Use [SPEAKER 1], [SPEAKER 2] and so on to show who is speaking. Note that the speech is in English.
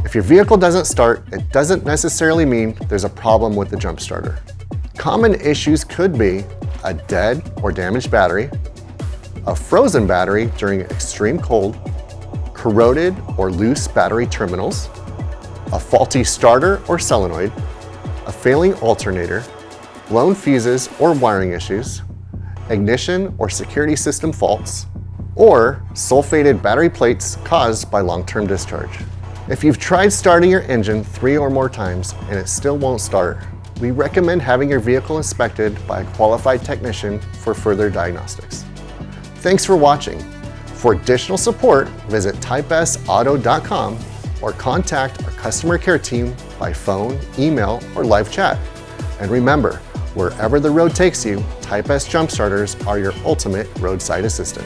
[SPEAKER 1] If your vehicle doesn't start, it doesn't necessarily mean there's a problem with the jump starter. Common issues could be a dead or damaged battery, a frozen battery during extreme cold, corroded or loose battery terminals, a faulty starter or solenoid, a failing alternator, blown fuses or wiring issues, ignition or security system faults, or sulfated battery plates caused by long-term discharge. If you've tried starting your engine 3 or more times and it still won't start, we recommend having your vehicle inspected by a qualified technician for further diagnostics. Thanks for watching. For additional support, visit typesauto.com or contact our customer care team by phone, email, or live chat. And remember, wherever the road takes you, Type S jump starters are your ultimate roadside assistant.